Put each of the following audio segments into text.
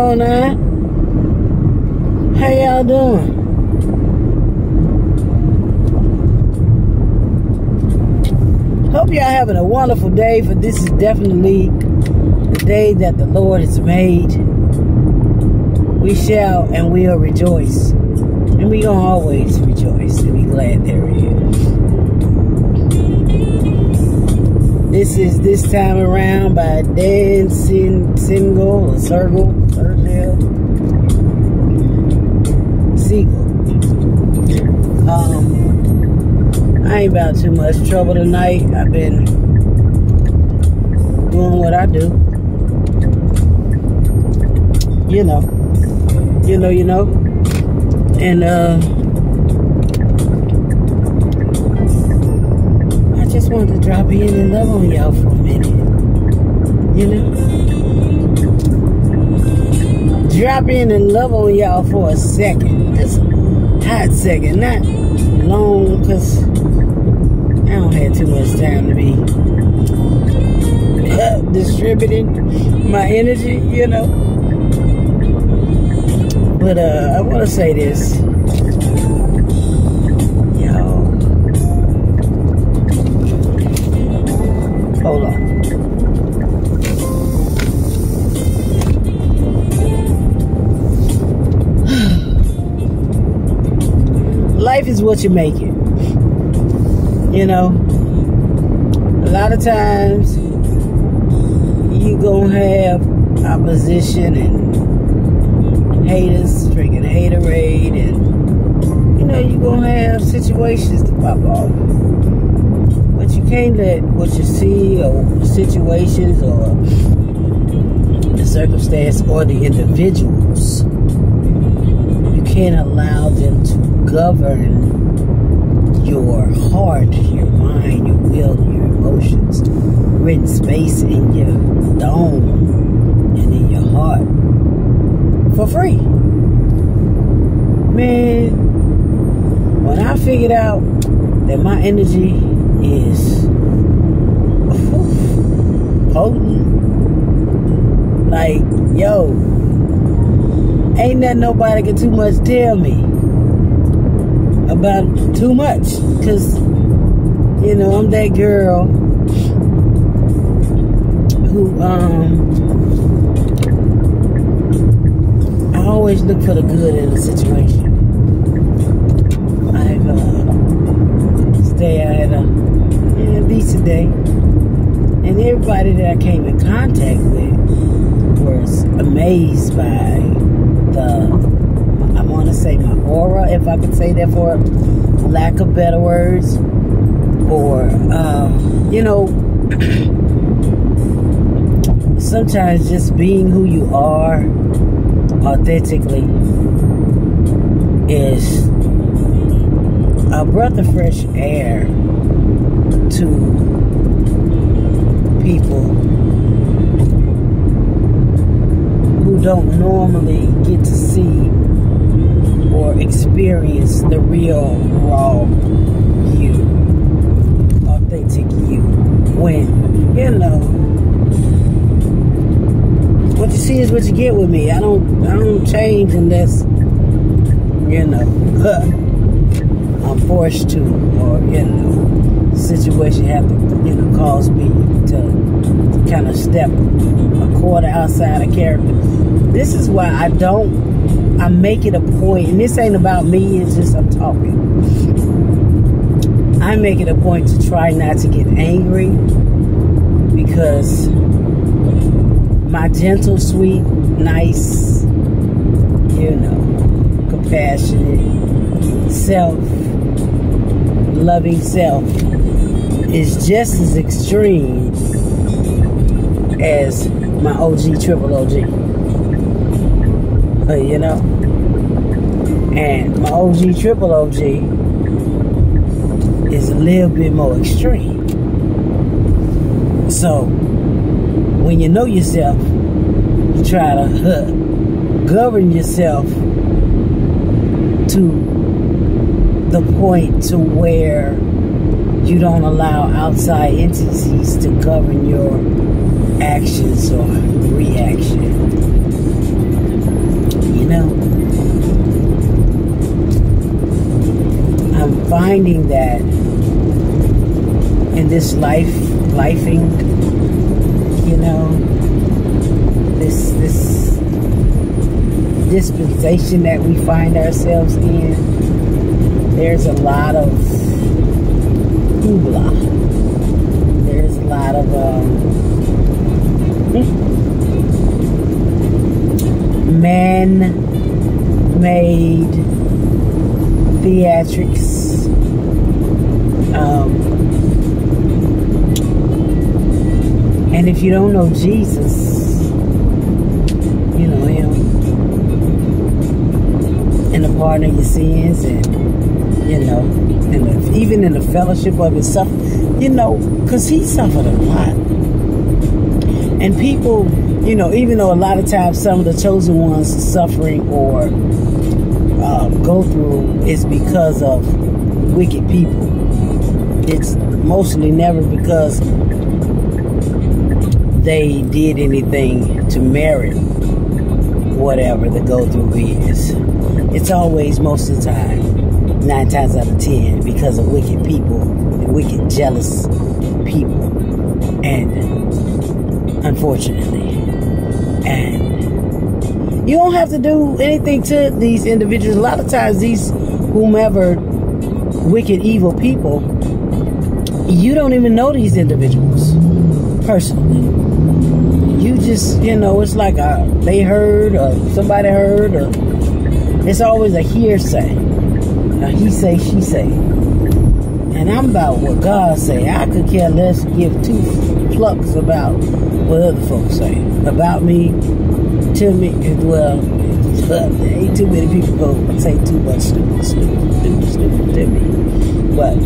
on now. How y'all doing? Hope y'all having a wonderful day, for this is definitely the day that the Lord has made. We shall and will rejoice. And we gonna always rejoice and be glad therein. This is This Time Around by Dan Siegel. I ain't about too much trouble tonight. I've been doing what I do. You know. And I just wanted to drop in and love on y'all for a minute. You know? Drop in and love on y'all for a second. Just a hot second. Not long, because I don't have too much time to be distributing my energy, you know. But I want to say this. Yo. Hold on. Life is what you make it. You know, a lot of times you gonna have opposition and haters drinking haterade, and you know you gonna have situations to pop off. But you can't let what you see or situations or the circumstance or the individuals, you can't allow them to govern your heart, your mind, your will, your emotions. Rent space in your dome and in your heart for free. Man, when I figured out that my energy is potent, like, yo, ain't nothing nobody can too much tell me about too much, because you know I'm that girl who I always look for the good in a situation. I had a decent day, and everybody that I came in contact with was amazed by I want to say my aura, if I could say that for lack of better words, or you know, sometimes just being who you are authentically is a breath of fresh air to people who don't normally get to see or experience the real, raw you, authentic you. When, you know, what you see is what you get with me. I don't change unless, you know, I'm forced to, or, you know, the situation have to, you know, cause me to kind of step a quarter outside of character. This is why I make it a point, and this ain't about me, it's just I'm talking. I make it a point to try not to get angry, because my gentle, sweet, nice, you know, compassionate self, loving self is just as extreme as my OG, triple OG. You know? And my OG, triple OG is a little bit more extreme. So, when you know yourself, you try to govern yourself to the point to where you don't allow outside entities to govern your actions or reaction. finding that in this lifing, you know, this dispensation that we find ourselves in, there's a lot of hoopla. There's a lot of man-made theatrics. And if you don't know Jesus, you know him, and the pardon of your sins, and you know, and even in the fellowship of his suffering, you know, because he suffered a lot. And people, you know, even though a lot of times some of the chosen ones suffering or go through is because of wicked people, it's mostly never because they did anything to merit whatever the go through is. It's always, most of the time, 9 times out of 10, because of wicked people and wicked, jealous people. And unfortunately, and you don't have to do anything to these individuals. A lot of times, these whomever wicked, evil people, you don't even know these individuals personally. You just, you know, it's like they heard or somebody heard, or it's always a hearsay. Now, he say, she say. And I'm about what God say. I could care less, give 2 plucks about what other folks say. About me, to me, well, there ain't too many people go say too much stupid to me. But,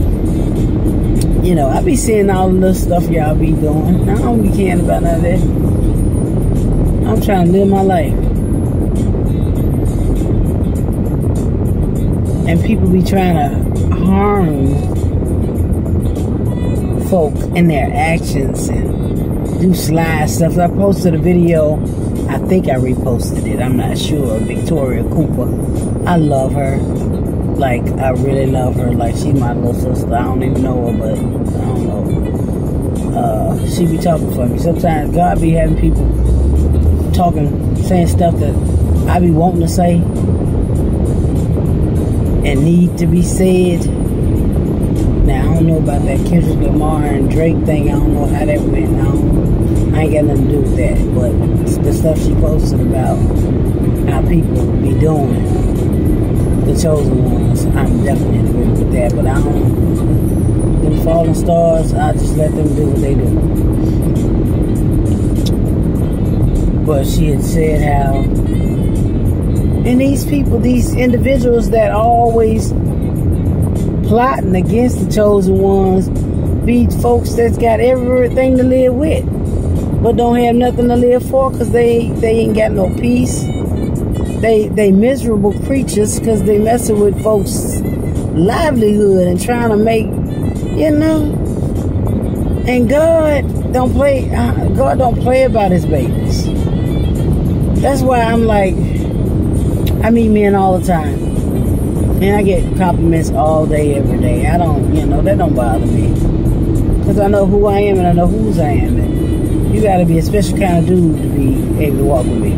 you know, I be seeing all the little stuff y'all be doing. I don't be caring about none of that. I'm trying to live my life. And people be trying to harm folk in their actions and do sly stuff. I posted a video, I think I reposted it, I'm not sure, Victoria Cooper. I love her. Like, I really love her. Like, she's my little sister. I don't even know her, but I don't know. She be talking for me. Sometimes God be having people talking, saying stuff that I be wanting to say and need to be said. Now, I don't know about that Kendrick Lamar and Drake thing. I don't know how that went. I ain't got nothing to do with that. But the stuff she posted about how people be doing, the chosen ones, I'm definitely in agreement with that. But I don't, them fallen stars, I just let them do what they do. But she had said how, and these people, these individuals that are always plotting against the chosen ones, be folks that's got everything to live with, but don't have nothing to live for, because they ain't got no peace. They miserable creatures, because they messing with folks' livelihood and trying to make, you know. And God don't play about his babies. That's why I'm like, I meet men all the time, and I get compliments all day, every day. I don't, you know, that don't bother me, because I know who I am and I know whose I am. And you got to be a special kind of dude to be able to walk with me.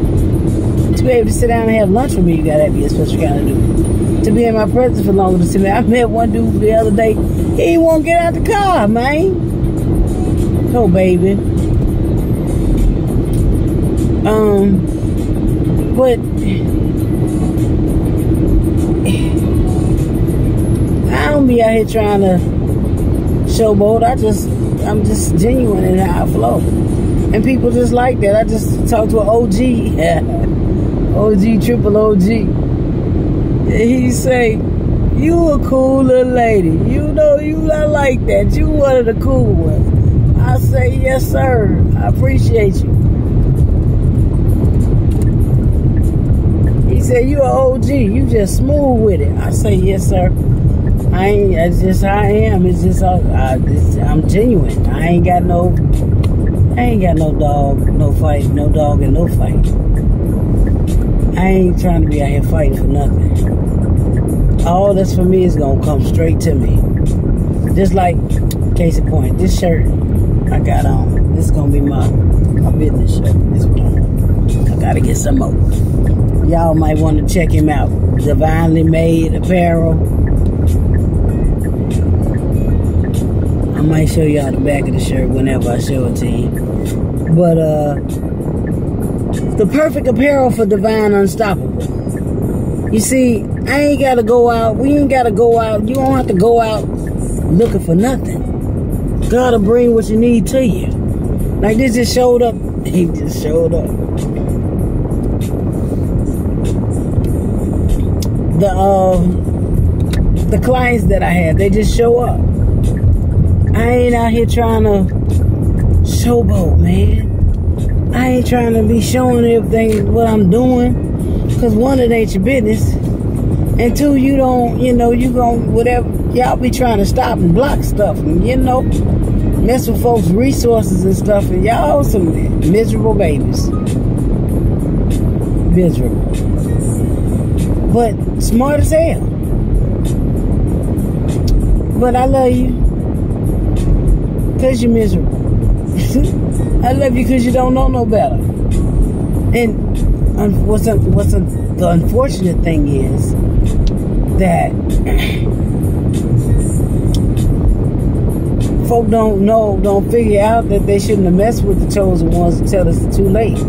To be able to sit down and have lunch with me, you got to be a special kind of dude. To be in my presence for longer than me. I met one dude the other day. He won't get out the car, man. Oh, baby. But I don't be out here trying to showboat. I'm just genuine in how I flow. And people just like that. I just talked to an OG. OG, triple OG. He say, you a cool little lady. You know, you not like that. You one of the cool ones. I say, yes, sir. I appreciate you. He said, you an OG. You just smooth with it. I say, yes, sir. It's just how I am. It's just, I'm genuine. I ain't got no dog, no fight, no dog and no fight. I ain't trying to be out here fighting for nothing. all that's for me is gonna come straight to me. Just like, case in point, this shirt I got on. This is gonna be my business shirt. This one. I gotta get some more. Y'all might want to check him out. Divinely Made Apparel. I might show y'all the back of the shirt whenever I show it to you. But the perfect apparel for Divine Unstoppable. You see, I ain't gotta go out. We ain't gotta go out. You don't have to go out looking for nothing. God will bring what you need to you. Like this just showed up. He just showed up. The clients that I have, they just show up. I ain't out here trying to showboat, man. I ain't trying to be showing everything what I'm doing, because one, it ain't your business, and two, you don't, you know, you gon' whatever, y'all be trying to stop and block stuff, and you know, mess with folks' resources and stuff, and y'all some miserable babies. Miserable. But smart as hell. But I love you because you're miserable. I love you because you don't know no better. And the unfortunate thing is that folk don't figure out that they shouldn't have messed with the chosen ones until it's too late.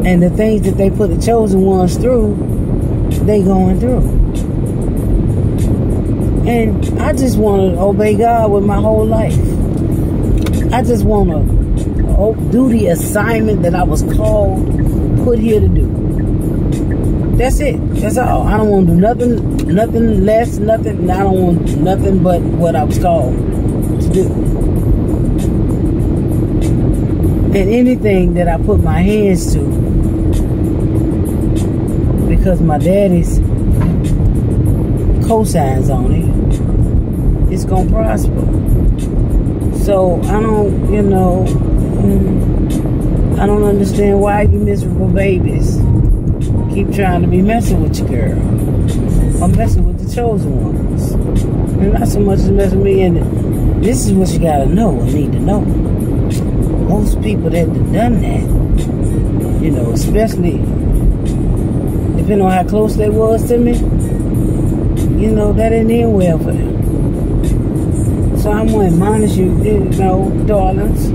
And the things that they put the chosen ones through, they going through. And I just want to obey God with my whole life. I just want to do the assignment that I was called, put here to do. That's it. That's all. I don't want to do nothing less, nothing. I don't want nothing but what I was called to do. And anything that I put my hands to, because my daddy's cosigns on it, it's gonna prosper. So I don't, you know, I don't understand why you miserable babies keep trying to be messing with your girl, or messing with the chosen ones. And not so much as messing with me. And this is what you gotta know and need to know. Most people that have done that, you know, especially depending on how close they was to me, you know, that didn't end well for them. So I'm going to admonish you, you know, darlings.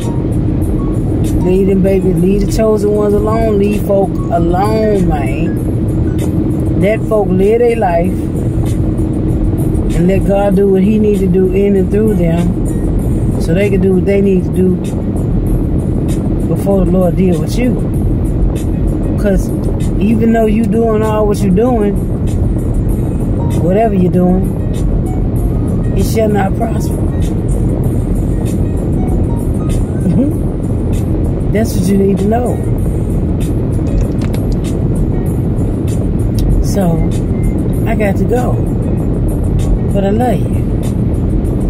Leave them babies, leave the chosen ones alone. Leave folk alone, man. Let folk live their life. And let God do what he needs to do in and through them, so they can do what they need to do before the Lord deal with you. Because even though you doing all what you're doing, whatever you're doing, it shall not prosper. That's what you need to know. So, I got to go. But I love you.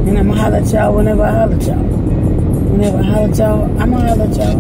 And I'm going to holler at y'all whenever I holler at y'all. Whenever I holler at y'all, I'm going to holler at y'all.